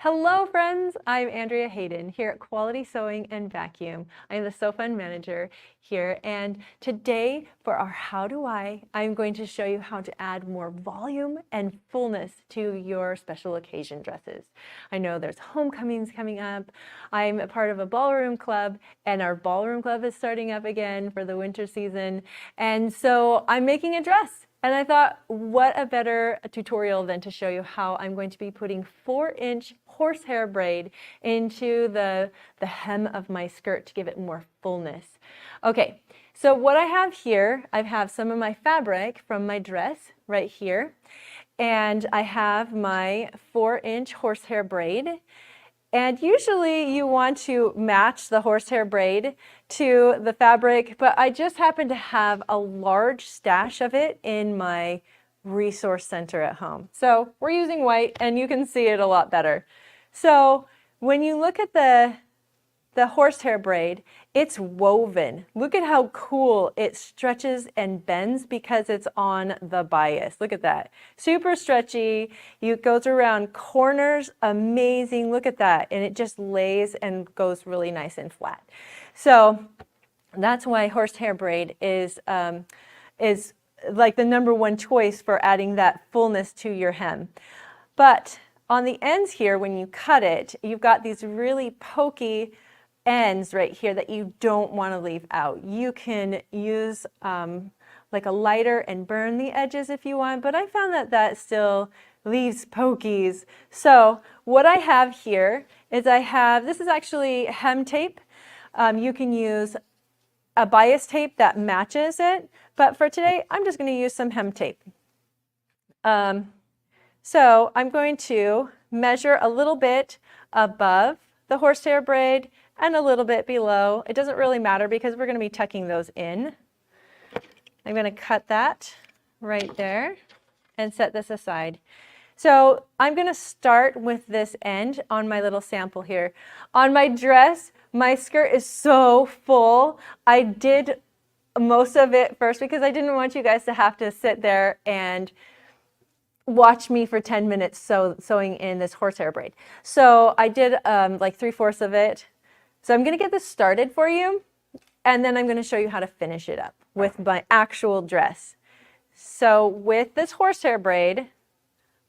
Hello friends, I'm Andrea Hayden here at Quality Sewing and Vacuum. I am the Sew Fund manager here, and today for our How Do I'm going to show you how to add more volume and fullness to your special occasion dresses. I know there's homecomings coming up. I'm a part of a ballroom club, and our ballroom club is starting up again for the winter season, and so I'm making a dress. And I thought, what a better tutorial than to show you how I'm going to be putting 4-inch horsehair braid into the hem of my skirt to give it more fullness. Okay, so what I have here, I have some of my fabric from my dress right here, and I have my 4-inch horsehair braid. And usually you want to match the horsehair braid to the fabric, but I just happen to have a large stash of it in my resource center at home. So we're using white and you can see it a lot better. So when you look at the horsehair braid, it's woven. Look at how cool it stretches and bends because it's on the bias. Look at that. Super stretchy. It goes around corners. Amazing. Look at that. And it just lays and goes really nice and flat. So that's why horsehair braid is like the #1 choice for adding that fullness to your hem. But on the ends here, when you cut it, you've got these really pokey ends right here that you don't want to leave out. You can use like a lighter and burn the edges if you want, but I found that that still leaves pokies. So what I have here is this is actually hem tape. You can use a bias tape that matches it, but for today I'm just going to use some hem tape. So I'm going to measure a little bit above the horsehair braid and a little bit below. It doesn't really matter because we're going to be tucking those in. I'm going to cut that right there and set this aside. So I'm going to start with this end on my little sample here. On my dress, my skirt is so full. I did most of it first because I didn't want you guys to have to sit there and watch me for 10 minutes sewing in this horsehair braid. So I did like 3/4 of it. So I'm going to get this started for you, and then I'm going to show you how to finish it up with my actual dress. So with this horsehair braid,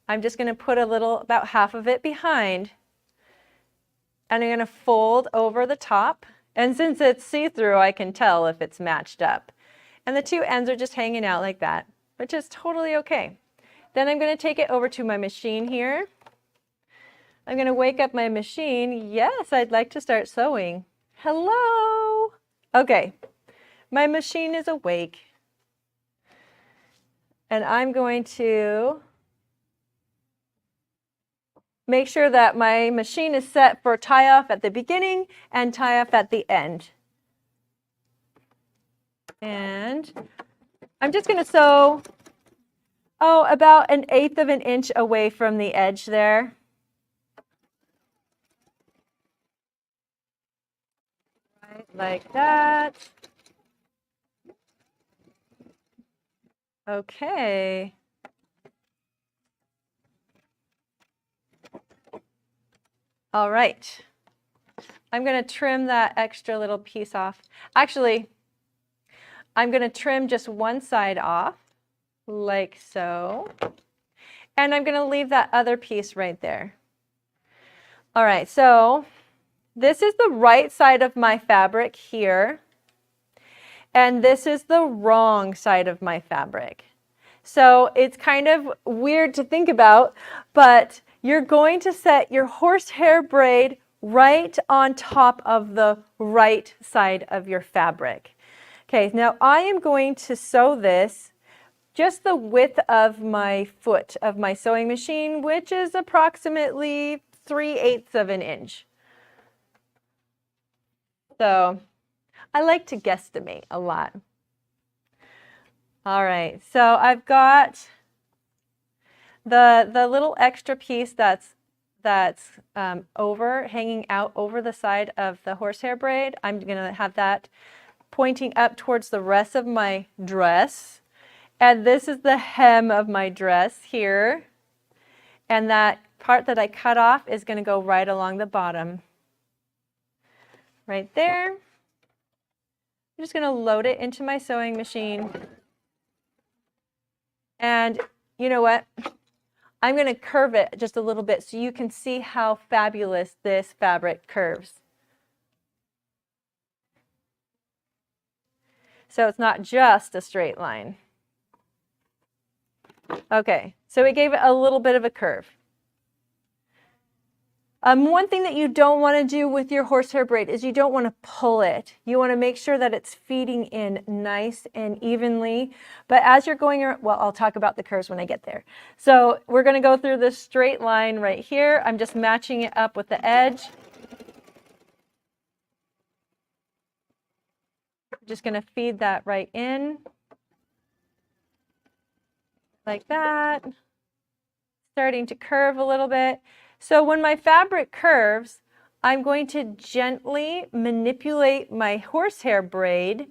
I'm just going to put about half of it behind, and I'm going to fold over the top. And since it's see-through, I can tell if it's matched up. And the two ends are just hanging out like that, which is totally okay. Then I'm going to take it over to my machine here. I'm going to wake up my machine. Yes, I'd like to start sewing. Hello. Okay, my machine is awake. And I'm going to make sure that my machine is set for tie off at the beginning and tie off at the end. And I'm just going to sew, about 1/8 of an inch away from the edge there. Right, like that. Okay. All right. I'm going to trim that extra little piece off. Actually, I'm going to trim just one side off, like so. And I'm going to leave that other piece right there. All right, so this is the right side of my fabric here. And this is the wrong side of my fabric. So it's kind of weird to think about, but you're going to set your horsehair braid right on top of the right side of your fabric. Okay, now I am going to sew this just the width of my foot of my sewing machine, which is approximately 3/8 of an inch. So I like to guesstimate a lot. All right, so I've got the little extra piece that's hanging out over the side of the horsehair braid. I'm going to have that pointing up towards the rest of my dress. And this is the hem of my dress here. And that part that I cut off is going to go right along the bottom. Right there. I'm just going to load it into my sewing machine. And you know what? I'm going to curve it just a little bit so you can see how fabulous this fabric curves. So it's not just a straight line. Okay, so we gave it a little bit of a curve. One thing that you don't want to do with your horsehair braid is you don't want to pull it. You want to make sure that it's feeding in nice and evenly. But as you're going around, well, I'll talk about the curves when I get there. So we're going to go through this straight line right here. I'm just matching it up with the edge. Just going to feed that right in. Like that. Starting to curve a little bit. So when my fabric curves, I'm going to gently manipulate my horsehair braid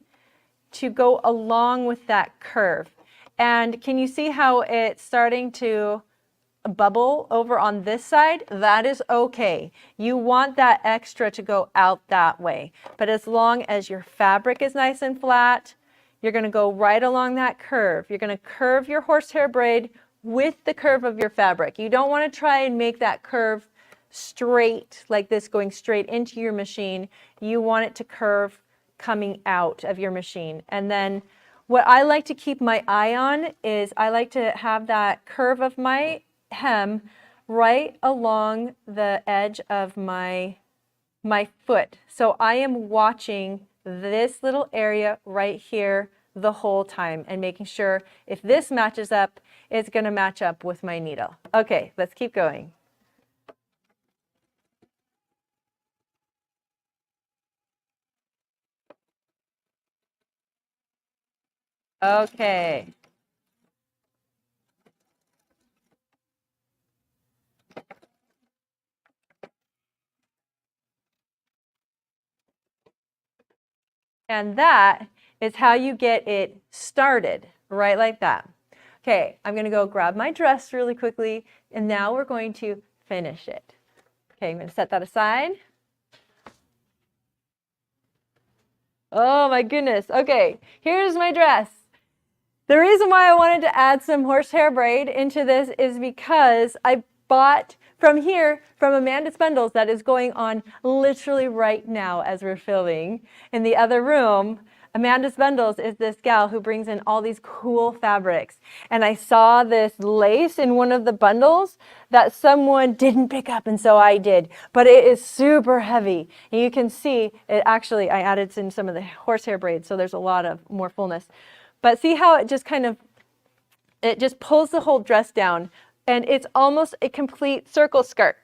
to go along with that curve. And can you see how it's starting to bubble over on this side? That is okay. You want that extra to go out that way. But as long as your fabric is nice and flat, you're going to go right along that curve. You're going to curve your horsehair braid with the curve of your fabric. You don't want to try and make that curve straight like this going straight into your machine. You want it to curve coming out of your machine. And then what I like to keep my eye on is I like to have that curve of my hem right along the edge of my foot. So I am watching this little area right here the whole time and making sure if this matches up, it's going to match up with my needle. Okay, let's keep going. Okay. And that is how you get it started, right like that. Okay, I'm going to go grab my dress really quickly, and now we're going to finish it. Okay, I'm going to set that aside. Oh my goodness. Okay, here's my dress. The reason why I wanted to add some horsehair braid into this is because I bought from here, from Amanda's Bundles, that is going on literally right now as we're filming. In the other room, Amanda's Bundles is this gal who brings in all these cool fabrics. And I saw this lace in one of the bundles that someone didn't pick up, and so I did. But it is super heavy. And you can see, it actually, I added in some of the horsehair braid, so there's a lot of more fullness. But see how it just kind of, it just pulls the whole dress down. And it's almost a complete circle skirt.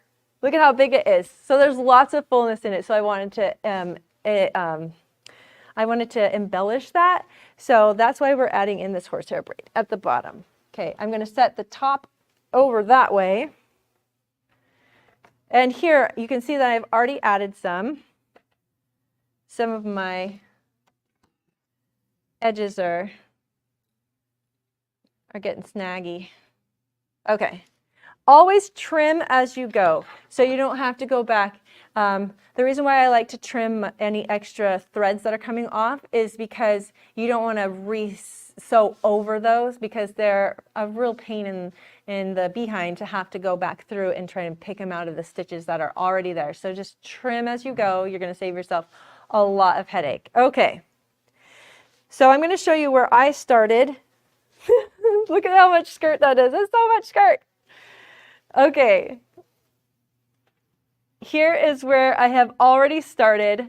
Look at how big it is. So there's lots of fullness in it. So I wanted to embellish that. So that's why we're adding in this horsehair braid at the bottom. Okay, I'm going to set the top over that way. And here you can see that I've already added some. Some of my edges are getting snaggy. Okay, always trim as you go, so you don't have to go back. The reason why I like to trim any extra threads that are coming off is because you don't want to sew over those, because they're a real pain in the behind to have to go back through and try and pick them out of the stitches that are already there. So just trim as you go. You're going to save yourself a lot of headache. Okay, so I'm going to show you where I started. Look at how much skirt that is. That's so much skirt. Okay. Here is where I have already started,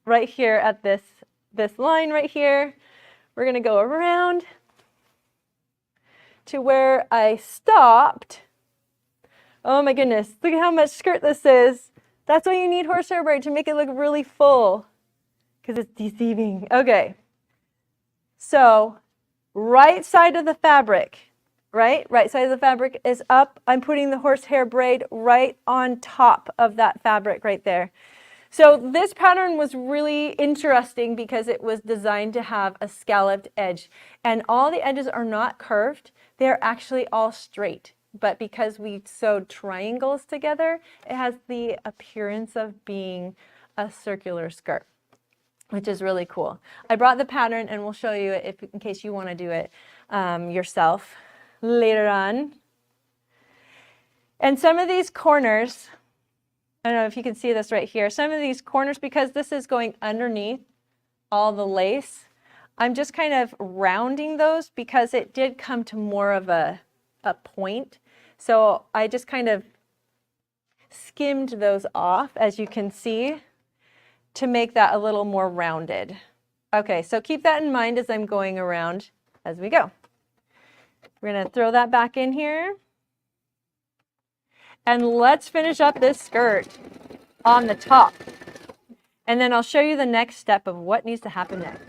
right here at this line right here. We're going to go around to where I stopped. Oh my goodness. Look at how much skirt this is. That's why you need horsehair braid, to make it look really full, because it's deceiving. Okay. So right side of the fabric, right side of the fabric is up. I'm putting the horsehair braid right on top of that fabric right there. So this pattern was really interesting because it was designed to have a scalloped edge, and all the edges are not curved. They're actually all straight. but because we sewed triangles together, it has the appearance of being a circular skirt, which is really cool. I brought the pattern and we'll show you it in case you want to do it yourself later on. And some of these corners, I don't know if you can see this right here, some of these corners, because this is going underneath all the lace, I'm just kind of rounding those because it did come to more of a point. So I just kind of skimmed those off, as you can see, to make that a little more rounded. Okay, so keep that in mind as I'm going around as we go. We're going to throw that back in here. And let's finish up this skirt on the top. And then I'll show you the next step of what needs to happen next.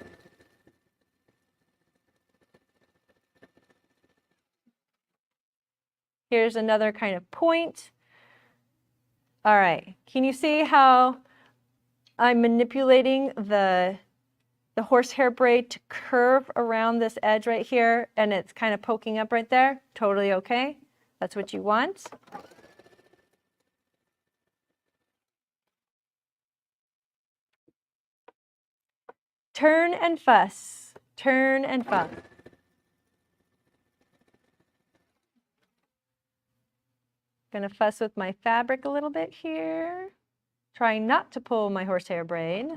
Here's another kind of point. All right, can you see how I'm manipulating the horsehair braid to curve around this edge right here, and it's kind of poking up right there? Totally okay. That's what you want. Turn and fuss, turn and fuss. Gonna fuss with my fabric a little bit here. Trying not to pull my horsehair braid.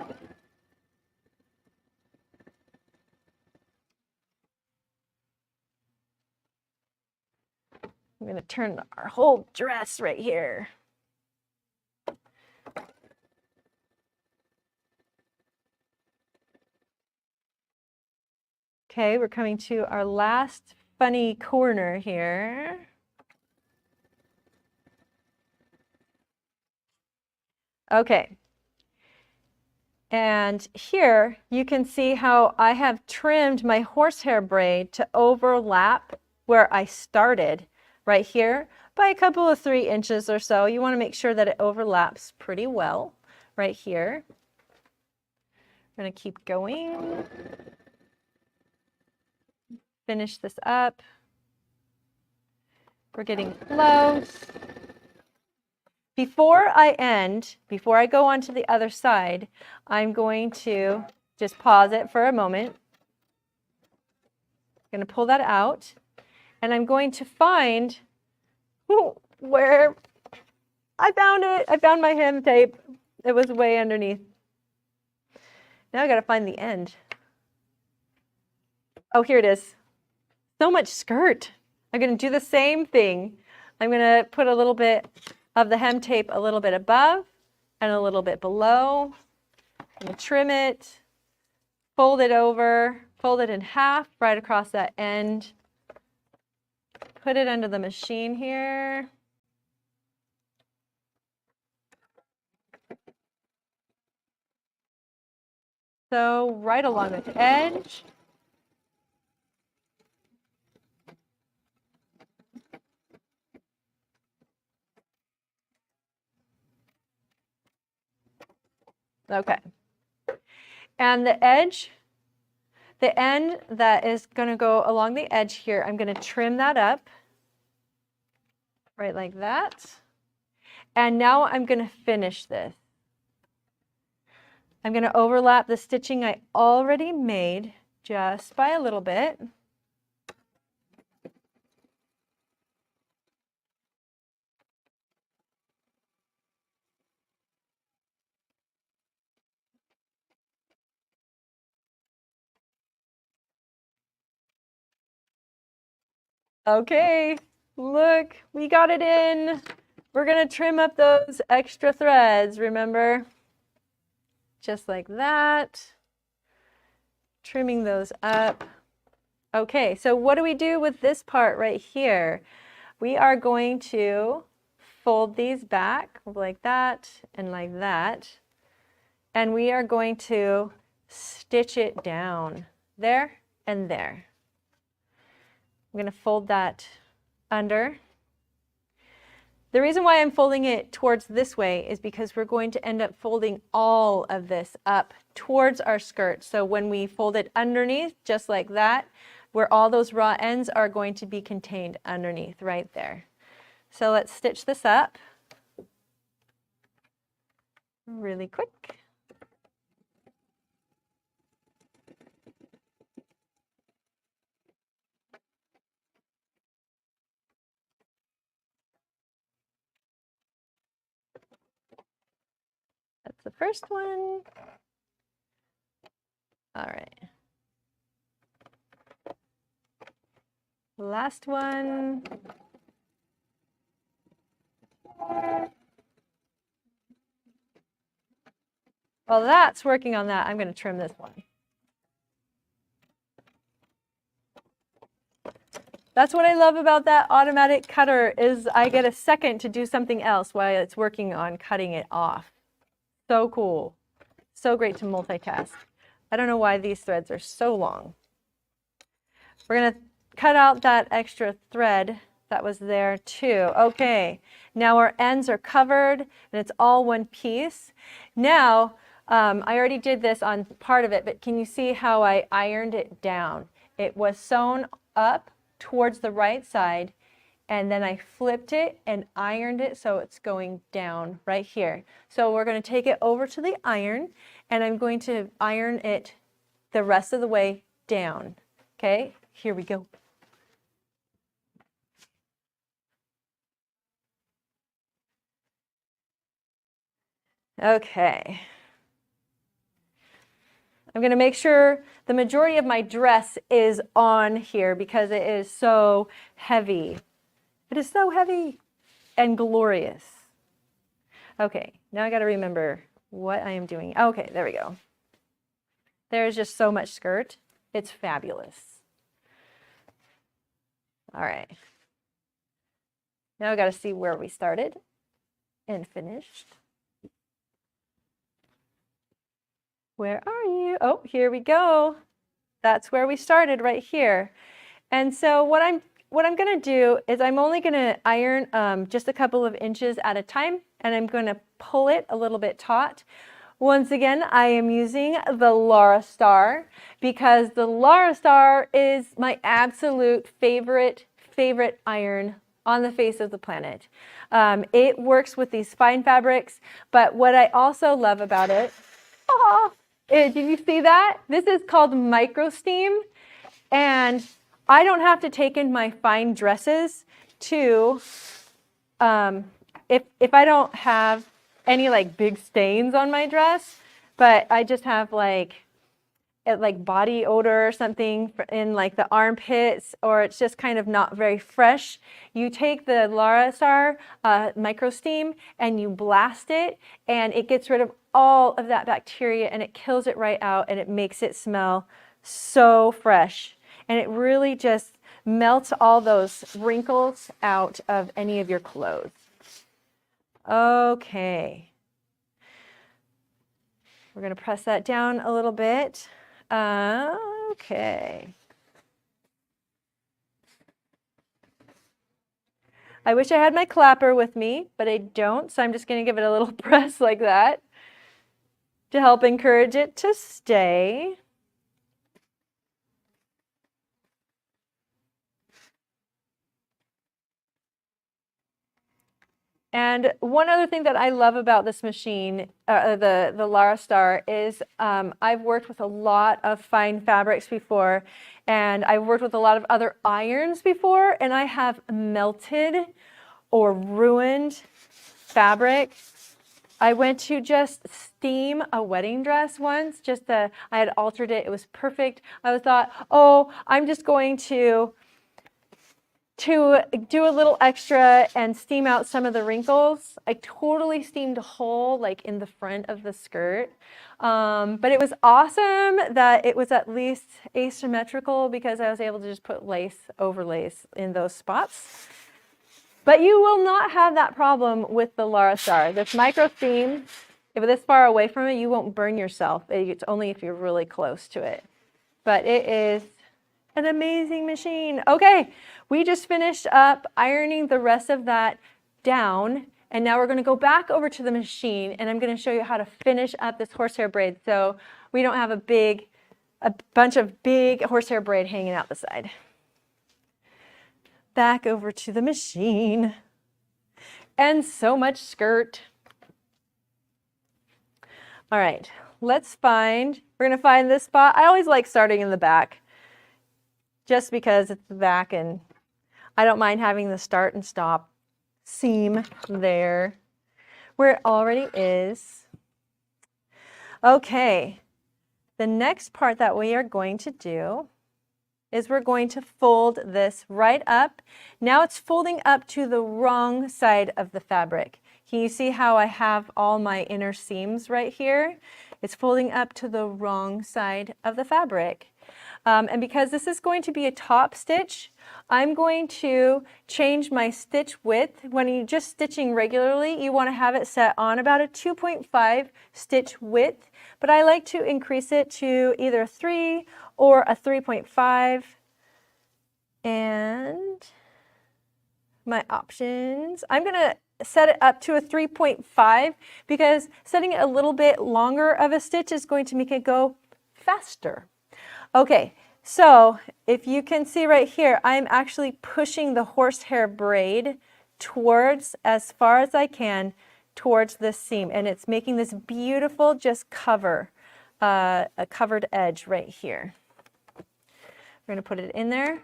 I'm gonna turn our whole dress right here. Okay, we're coming to our last funny corner here. Okay. And here you can see how I have trimmed my horsehair braid to overlap where I started right here by a couple of 3 inches or so. You want to make sure that it overlaps pretty well right here. I'm going to keep going. Finish this up. We're getting close. Before I go on to the other side, I'm going to just pause it for a moment. I'm going to pull that out, and I'm going to find where I found it. I found my hem tape. It was way underneath. Now I got to find the end. Oh, here it is. So much skirt. I'm going to do the same thing. I'm going to put a little bit of the hem tape a little bit above and a little bit below. I'm going to trim it, fold it over, fold it in half right across that end. Put it under the machine here. So right along the edge. Okay. And the edge, the end that is going to go along the edge here, I'm going to trim that up right like that. And now I'm going to finish this. I'm going to overlap the stitching I already made just by a little bit. Okay, look, we got it in. We're going to trim up those extra threads, remember? Just like that. Trimming those up. Okay, so what do we do with this part right here? We are going to fold these back like that and like that. And we are going to stitch it down there and there. I'm going to fold that under. The reason why I'm folding it towards this way is because we're going to end up folding all of this up towards our skirt. So when we fold it underneath, just like that, where all those raw ends are going to be contained underneath right there. So let's stitch this up really quick. That's the first one. All right. Last one. While that's working on that, I'm going to trim this one. That's what I love about that automatic cutter is I get a second to do something else while it's working on cutting it off. So cool. So great to multitask. I don't know why these threads are so long. We're going to cut out that extra thread that was there too. Okay, now our ends are covered and it's all one piece. Now, I already did this on part of it, but can you see how I ironed it down? It was sewn up towards the right side, and then I flipped it and ironed it so it's going down right here. So we're going to take it over to the iron, and I'm going to iron it the rest of the way down. Okay, here we go. Okay. I'm going to make sure the majority of my dress is on here because it is so heavy. It is so heavy and glorious. Okay, now I got to remember what I am doing. Okay, there we go. There's just so much skirt. It's fabulous. All right. Now I got to see where we started and finished. Where are you? Oh, here we go. That's where we started, right here. And so what I'm going to do is I'm only going to iron just a couple of inches at a time, and I'm going to pull it a little bit taut. Once again, I am using the Laura Star because the Laura Star is my absolute favorite iron on the face of the planet. It works with these fine fabrics, but what I also love about it, did you see that? This is called micro steam, and I don't have to take in my fine dresses to, if I don't have any like big stains on my dress, but I just have like body odor or something in like the armpits, or it's just kind of not very fresh. You take the Laura Star micro steam and you blast it, and it gets rid of all of that bacteria and it kills it right out, and it makes it smell so fresh. And it really just melts all those wrinkles out of any of your clothes. Okay. We're going to press that down a little bit. Okay. I wish I had my clapper with me, but I don't, so I'm just going to give it a little press like that to help encourage it to stay. And one other thing that I love about this machine, the Laura Star, is I've worked with a lot of fine fabrics before, and I've worked with a lot of other irons before, and I have melted or ruined fabric. I went to just steam a wedding dress once, I had altered it, it was perfect. I thought, oh, I'm just going to do a little extra and steam out some of the wrinkles. I totally steamed a hole like in the front of the skirt. But it was awesome that it was at least asymmetrical because I was able to just put lace over lace in those spots. But you will not have that problem with the Laura Star. This micro steam, if it's this far away from it, you won't burn yourself. It's only if you're really close to it. But it is an amazing machine. Okay, we just finished up ironing the rest of that down, and now we're going to go back over to the machine, and I'm going to show you how to finish up this horsehair braid so we don't have a bunch of big horsehair braid hanging out the side. Back over to the machine. and so much skirt. All right, we're gonna find this spot. I always like starting in the back just because it's the back and I don't mind having the start and stop seam there where it already is. Okay, the next part that we are going to do is we're going to fold this right up. Now it's folding up to the wrong side of the fabric. Can you see how I have all my inner seams right here? It's folding up to the wrong side of the fabric. And because this is going to be a top stitch, I'm going to change my stitch width. When you're just stitching regularly, you want to have it set on about a 2.5 stitch width, but I like to increase it to either a 3 or a 3.5. And my options, I'm going to set it up to a 3.5 because setting it a little bit longer of a stitch is going to make it go faster. Okay, so if you can see right here, I'm actually pushing the horsehair braid towards, as far as I can, towards this seam, and it's making this beautiful just cover, a covered edge right here. We're going to put it in there.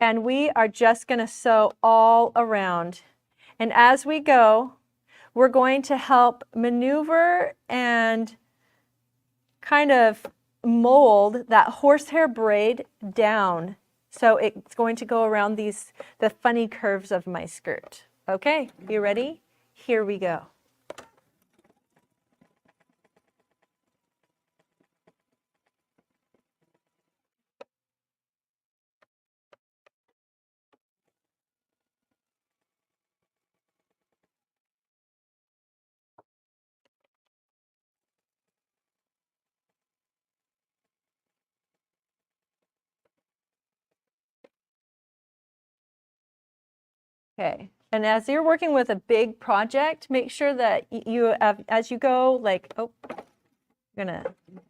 And we are just going to sew all around. And as we go, we're going to help maneuver and kind of mold that horsehair braid down. So it's going to go around the funny curves of my skirt. Okay, you ready? Here we go. Okay, and as you're working with a big project, make sure that you have, as you go, like, oh, I'm gonna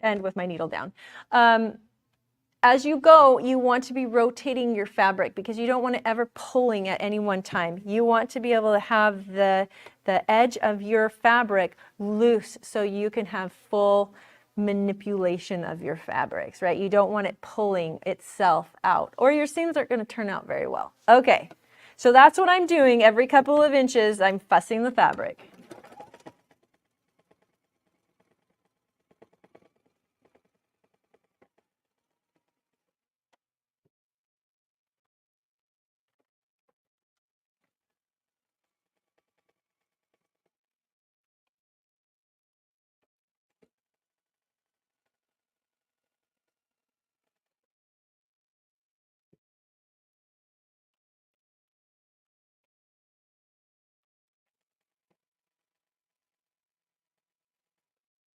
end with my needle down. As you go, you want to be rotating your fabric because you don't want to ever pulling at any one time. You want to be able to have the edge of your fabric loose so you can have full manipulation of your fabrics, right? You don't want it pulling itself out or your seams aren't going to turn out very well. Okay, so that's what I'm doing. Every couple of inches, I'm fussing the fabric.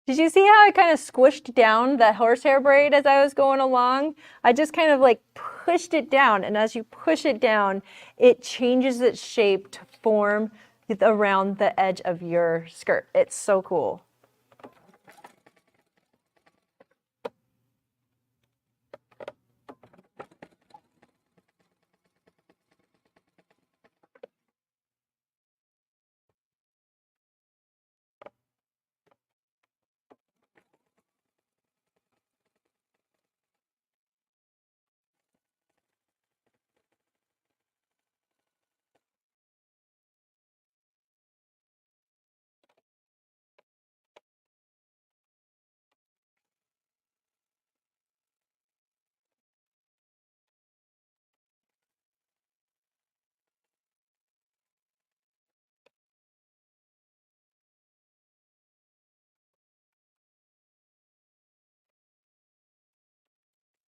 Did you see how I kind of squished down that horsehair braid as I was going along? I just kind of like pushed it down, and as you push it down, it changes its shape to form around the edge of your skirt. It's so cool.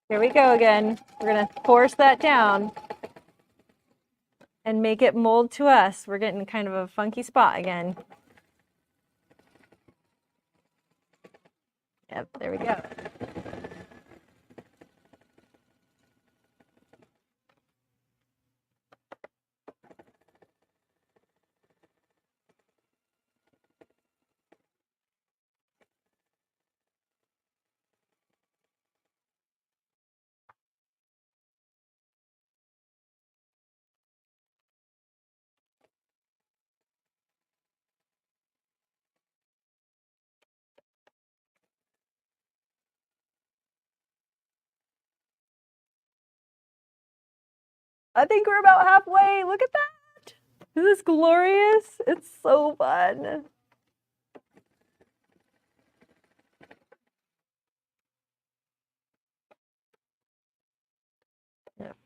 Here we go again. We're gonna force that down and make it mold to us. We're getting kind of a funky spot again. Yep, there we go. I think we're about halfway. Look at that. Isn't this glorious? It's so fun.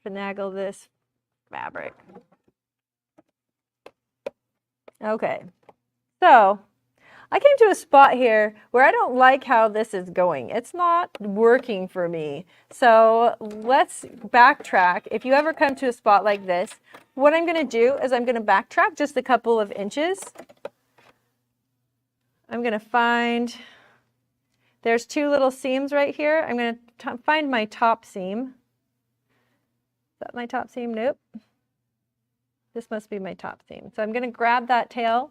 Finagle this fabric. Okay, so I came to a spot here where I don't like how this is going. It's not working for me. So let's backtrack. If you ever come to a spot like this, what I'm going to do is I'm going to backtrack just a couple of inches. I'm going to find, there's two little seams right here. I'm going to find my top seam. Is that my top seam? Nope. This must be my top seam. So I'm going to grab that tail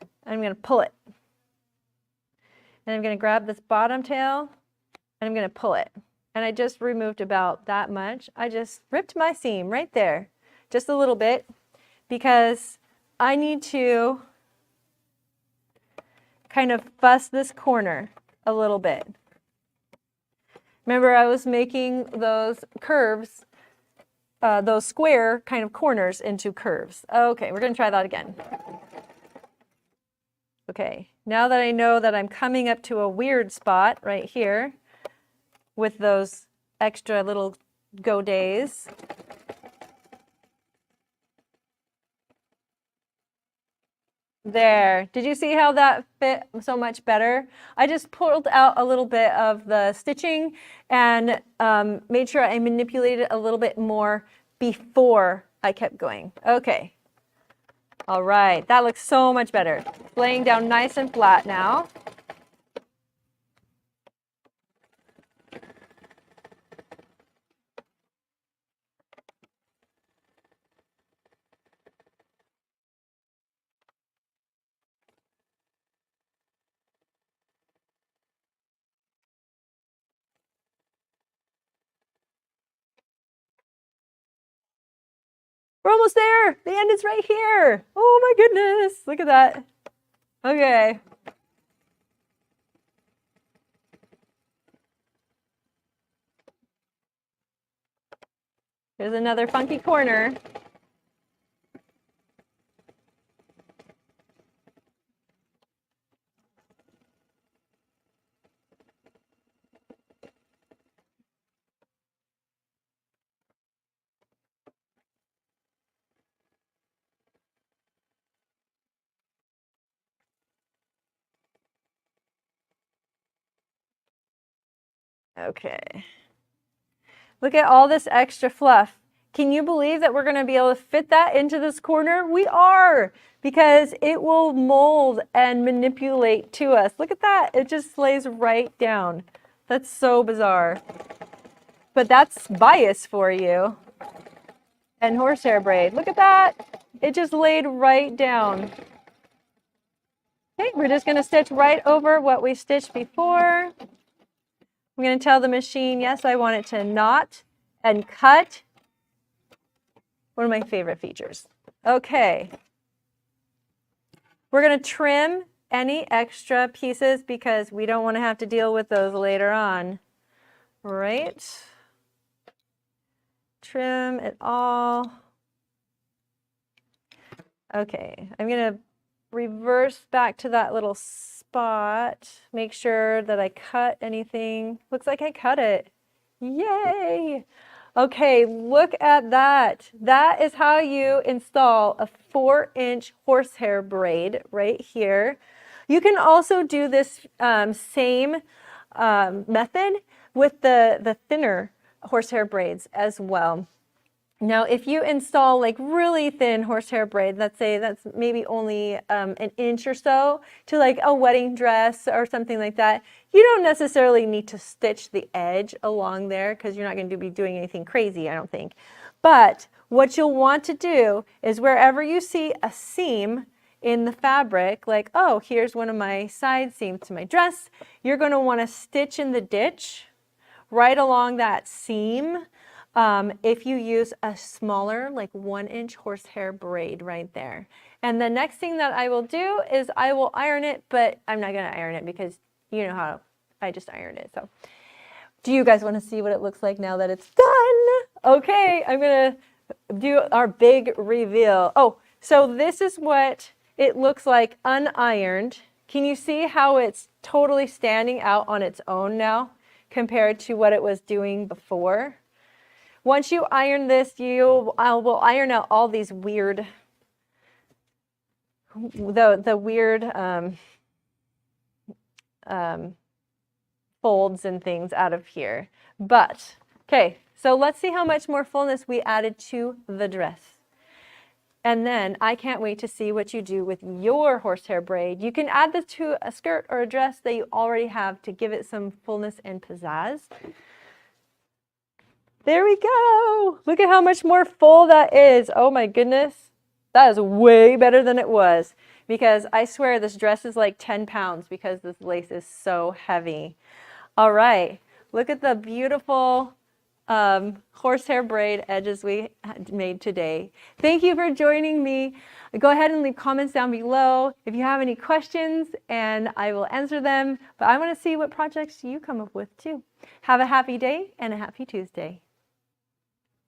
and I'm going to pull it. And I'm going to grab this bottom tail and I'm going to pull it. And I just removed about that much. I just ripped my seam right there, just a little bit, because I need to kind of fuss this corner a little bit. Remember, I was making those curves, those square kind of corners into curves. Okay, we're going to try that again. Okay, now that I know that I'm coming up to a weird spot right here with those extra little godets, there. Did you see how that fit so much better? I just pulled out a little bit of the stitching and made sure I manipulated it a little bit more before I kept going. Okay. All right, that looks so much better. Laying down nice and flat now. We're almost there. The end is right here. Oh my goodness. Look at that. Okay. Here's another funky corner. Okay. Look at all this extra fluff. Can you believe that we're going to be able to fit that into this corner? We are, because it will mold and manipulate to us. Look at that. It just lays right down. That's so bizarre. But that's bias for you. And horsehair braid. Look at that. It just laid right down. Okay, we're just going to stitch right over what we stitched before. I'm going to tell the machine, yes, I want it to knot and cut. One of my favorite features. Okay. We're going to trim any extra pieces because we don't want to have to deal with those later on. Right? Trim it all. Okay, I'm going to reverse back to that little spot. Make sure that I cut anything. Looks like I cut it. Yay! Okay, look at that. That is how you install a 4-inch horsehair braid right here. You can also do this same method with the thinner horsehair braids as well. Now, if you install like really thin horsehair braid, let's say that's maybe only an inch or so to like a wedding dress or something like that, you don't necessarily need to stitch the edge along there because you're not going to be doing anything crazy, I don't think. But what you'll want to do is wherever you see a seam in the fabric, like, oh, here's one of my side seams to my dress, you're going to want to stitch in the ditch right along that seam. If you use a smaller, like 1-inch horsehair braid right there. And the next thing that I will do is I will iron it, but I'm not going to iron it because you know how I just ironed it. So do you guys want to see what it looks like now that it's done? Okay, I'm going to do our big reveal. Oh, so this is what it looks like unironed. Can you see how it's totally standing out on its own now compared to what it was doing before? Once you iron this, will iron out all these weird, the weird folds and things out of here. But, okay, so let's see how much more fullness we added to the dress. And then I can't wait to see what you do with your horsehair braid. You can add this to a skirt or a dress that you already have to give it some fullness and pizzazz. There we go. Look at how much more full that is. Oh my goodness. That is way better than it was, because I swear this dress is like 10 pounds because this lace is so heavy. All right, look at the beautiful horsehair braid edges we made today. Thank you for joining me. Go ahead and leave comments down below if you have any questions, and I will answer them. But I want to see what projects you come up with too. Have a happy day and a happy Tuesday.